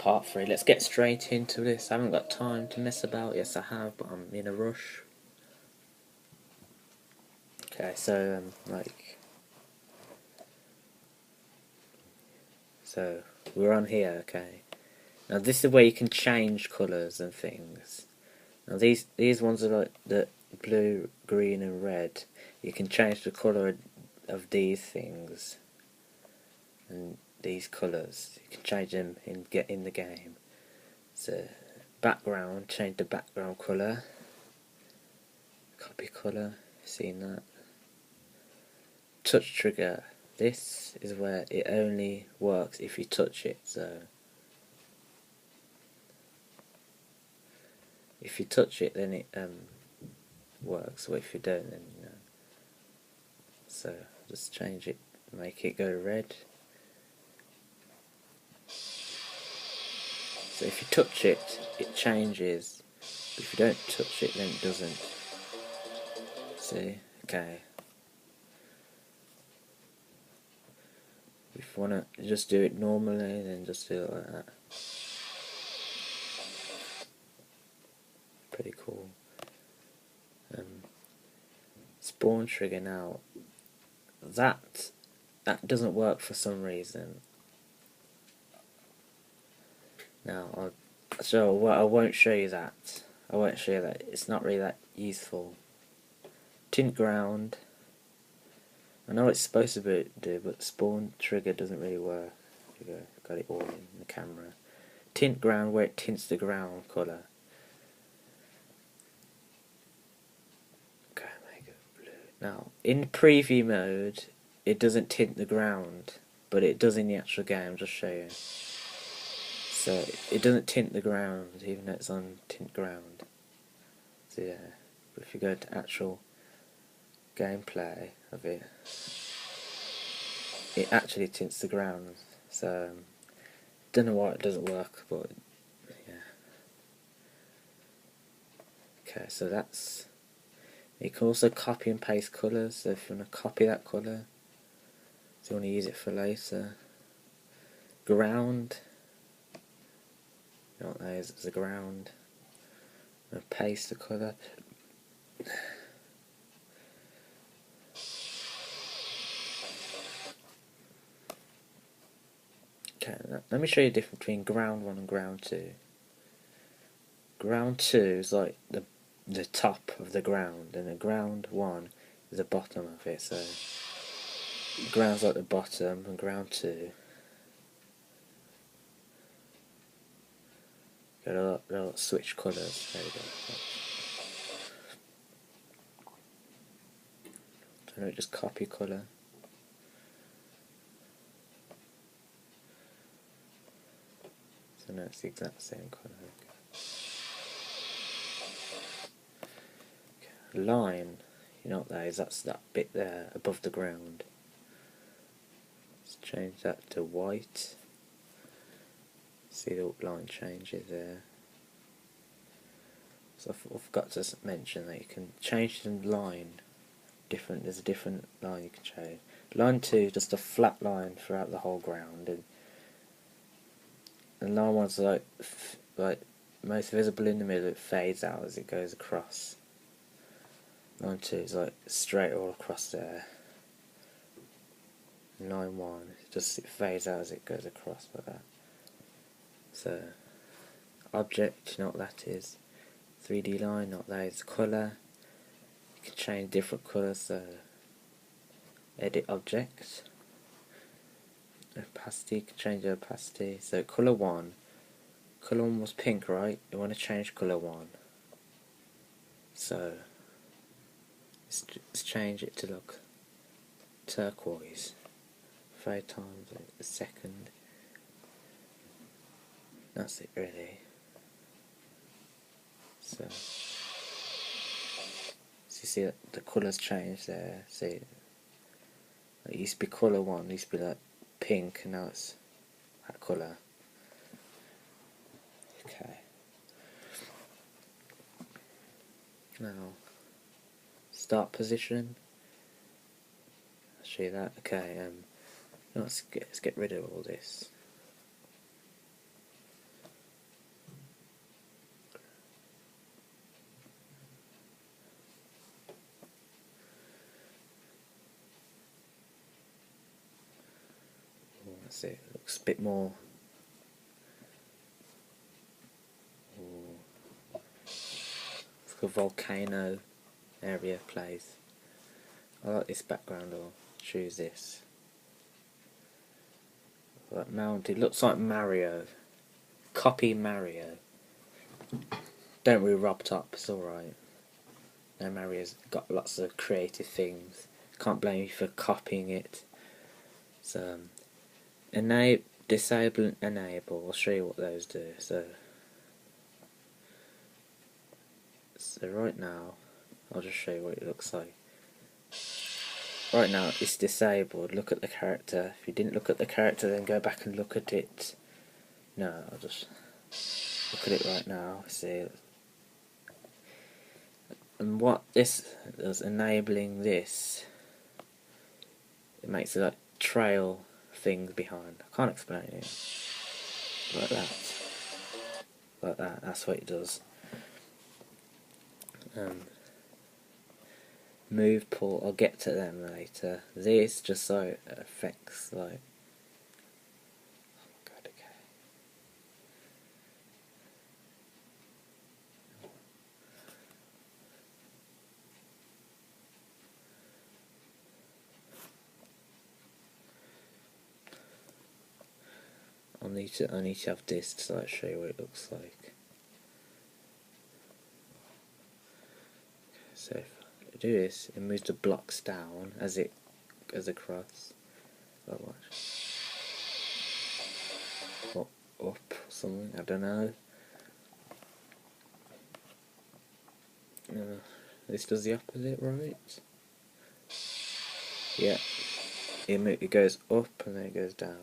part 3. Let's get straight into this. I haven't got time to mess about. Yes, I have, but I'm in a rush. Okay, so so we're on here. Okay, now this is where you can change colours and things. Now these ones are like the blue, green, and red. You can change the colour of these things and these colours. You can change them in the game. So background, change the background colour. Copy colour. Seen that. Touch trigger. This is where it only works if you touch it. So if you touch it, then it works. Or if you don't, then no. So just change it, make it go red. So if you touch it, it changes. But if you don't touch it, then it doesn't. See? Okay. If you want to just do it normally, then just do it like that. Pretty cool. Spawn trigger now. That doesn't work for some reason. Now, I won't show you that. I won't show you that. It's not really that useful. Tint ground. I know it's supposed to do, but spawn trigger doesn't really work. Got it all in the camera. Tint ground, where it tints the ground colour. Okay, make it blue. Now, in preview mode, it doesn't tint the ground, but it does in the actual game. I'll just show you. So it doesn't tint the ground, even though it's on tint ground. So yeah, but if you go to actual gameplay of it, it actually tints the ground. So don't know why it doesn't work, but yeah. Okay, so that's. You can also copy and paste colours. So if you want to copy that colour, so you want to use it for later. Ground. You know what that is? It's a ground. And paste the colour. Okay, let me show you the difference between ground 1 and ground 2. Ground 2 is like the top of the ground, and the ground 1 is the bottom of it. So ground's like the bottom, and ground 2 got a lot switch colours. There we go. So now just copy colour. So now it's the exact same colour. Okay. Line, you know what that is? That's that bit there above the ground. Let's change that to white. See the line changes there. So I forgot to mention that you can change the line. There's a different line you can change. Line 2 is just a flat line throughout the whole ground, and line 1's like most visible in the middle. It fades out as it goes across. Line 2 is like straight all across there. And line 1 it fades out as it goes across like that. So object, you know what that is. 3D line, not that is colour. You can change different colours, so edit object. Opacity, you can change the opacity. So colour 1 was pink, right? You want to change colour 1. So let's change it to look turquoise. 5 times a second. That's it really. So you see that the colours change there. See, it used to be colour 1, it used to be like pink, and now it's that colour. Okay. Now, start position. I'll show you that. Okay. Let's get rid of all this. so it looks a bit more. Ooh. It's like a volcano area place. I like this background. I'll choose this. Like mounted, looks like Mario. Copy Mario. Don't really rob top, it's alright. No, Mario's got lots of creative things. Can't blame you for copying it. So, disable and enable. I'll show you what those do. So right now, I'll just show you what it looks like. Right now, it's disabled. Look at the character. If you didn't look at the character, then go back and look at it. No, I'll just look at it right now. See. And what this does, enabling this, it makes it like trail things behind. I can't explain it. Like that. Like that. That's what it does. Move, pull. I'll get to them later. This just so it affects like. Oh my god. Okay. I need to have this to like show you what it looks like. So if I do this, it moves the blocks down as it goes across. Like watch. Or up or something, I don't know. This does the opposite, right? Yeah. It goes up and then it goes down.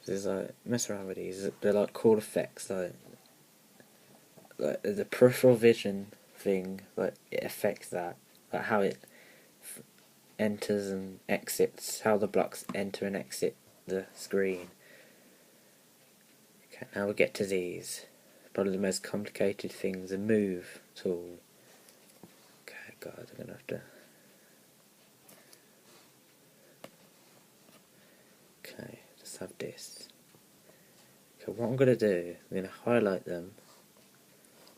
There's like mess around with these. They're like cool effects, like the peripheral vision thing. Like it affects that, like how it enters and exits, how the blocks enter and exit the screen. Okay, now we get to these. Probably the most complicated things. The move tool. Okay, God, I'm gonna have to. Okay, just have this. Okay, what I'm going to do, I'm going to highlight them,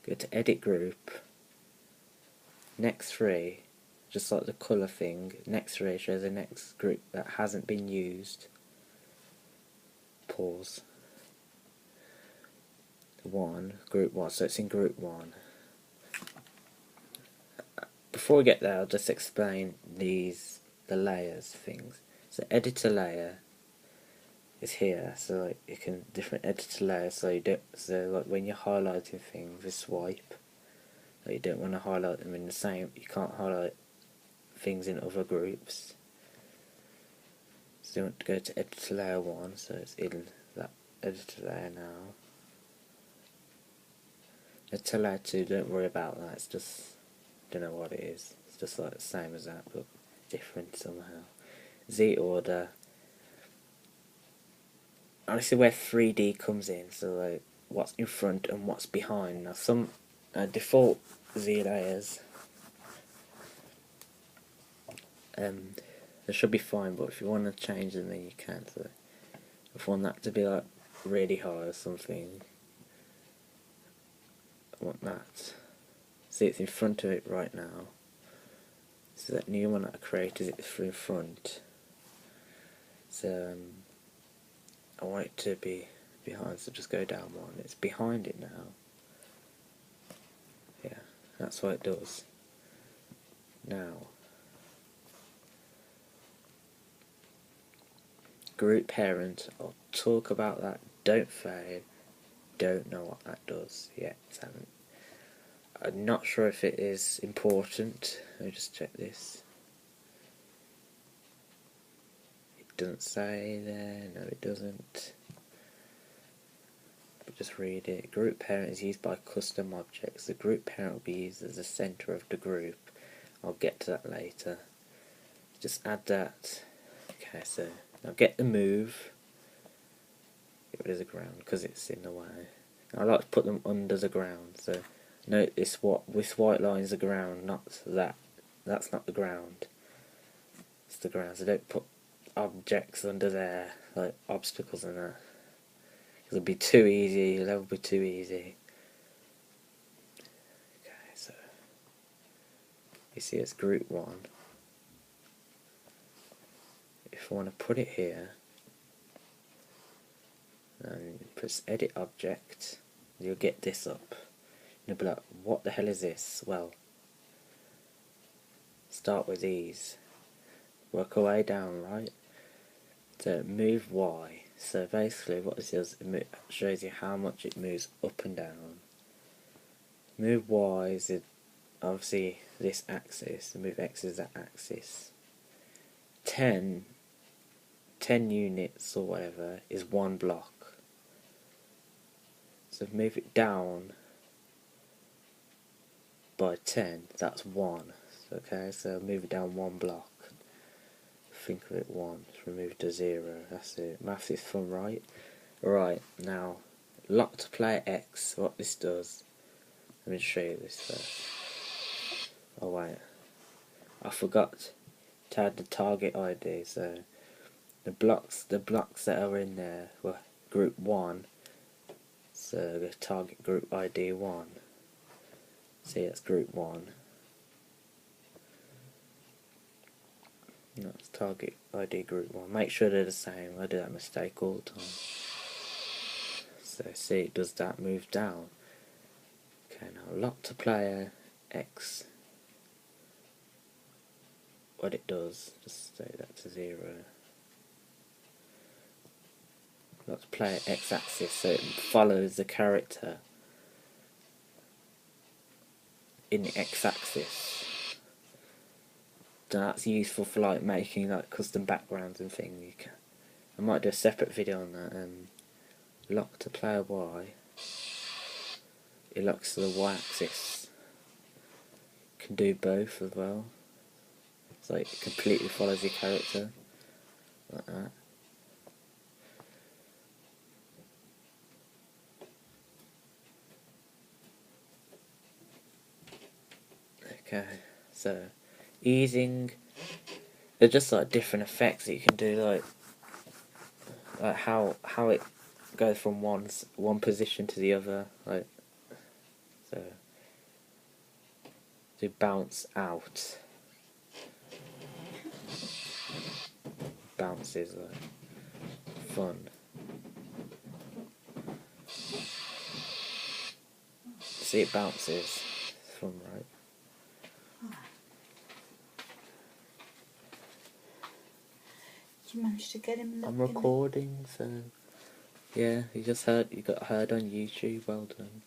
go to edit group, next 3, just like the colour thing, next 3 shows the next group that hasn't been used. Pause. 1, group 1, so it's in group 1. Before we get there, I'll just explain the layers things. So editor layer is here, so like you can different editor layers. So like when you're highlighting things with swipe, like you don't want to highlight them in the same. You can't highlight things in other groups. So you want to go to editor layer 1. So it's in that editor layer now. Editor layer 2. Don't worry about that. It's just don't know what it is. It's just like the same as that, but different somehow. Z order. Honestly, where 3D comes in, so like what's in front and what's behind. Now some default Z layers they should be fine, but if you want to change them then you can. So if you want that to be like really high or something, I want that. See, it's in front of it right now. So that new one that I created is in front. So I want it to be behind, so just go down 1. It's behind it now. Yeah, that's what it does. Now, group parent, I'll talk about that. Don't fail. Don't know what that does yet. I'm not sure if it is important. Let me just check this. It doesn't say there. No, it doesn't. But just read it. Group parent is used by custom objects. The group parent will be used as the center of the group. I'll get to that later. Just add that. Okay, so now get the move. Get rid of the ground because it's in the way. I like to put them under the ground. So note this white line is the ground, not that that's not the ground. It's the ground. So don't put objects under there, like obstacles and that. It'll be too easy. That would be too easy. Okay, so you see it's group 1. If I want to put it here, and press edit object, you'll get this up. You'll be like, what the hell is this? Well, start with these. Work our way down, right? So move Y. So basically what this does, it shows you how much it moves up and down. Move Y is obviously this axis, move X is that axis. 10 units or whatever is 1 block. So move it down by 10, that's 1. Okay, so move it down 1 block. Think of it 1, remove to 0, that's it. Maths is fun, right? Right, now, lock to player X, what this does, let me show you this first. Oh wait, I forgot to add the target ID, so the blocks that are in there were group 1, so the target group ID 1. See, that's group 1. That's target ID group 1. Make sure they're the same. I do that mistake all the time. So see, it does that, move down. Okay, now lock to player X. What it does, just say that to 0. Lock to player X axis, so it follows the character in the X axis. That's useful for like making like custom backgrounds and things. I might do a separate video on that. Lock to player Y. It locks to the Y axis. Can do both as well. It's like it completely follows your character like that. Okay, so easing. They're just like different effects that you can do, like how it goes from one position to the other, like so. Do bounce out. Bounces like fun. See, it bounces. It's fun, right? You managed to get him. I'm recording, so yeah. You got heard on YouTube. Well done.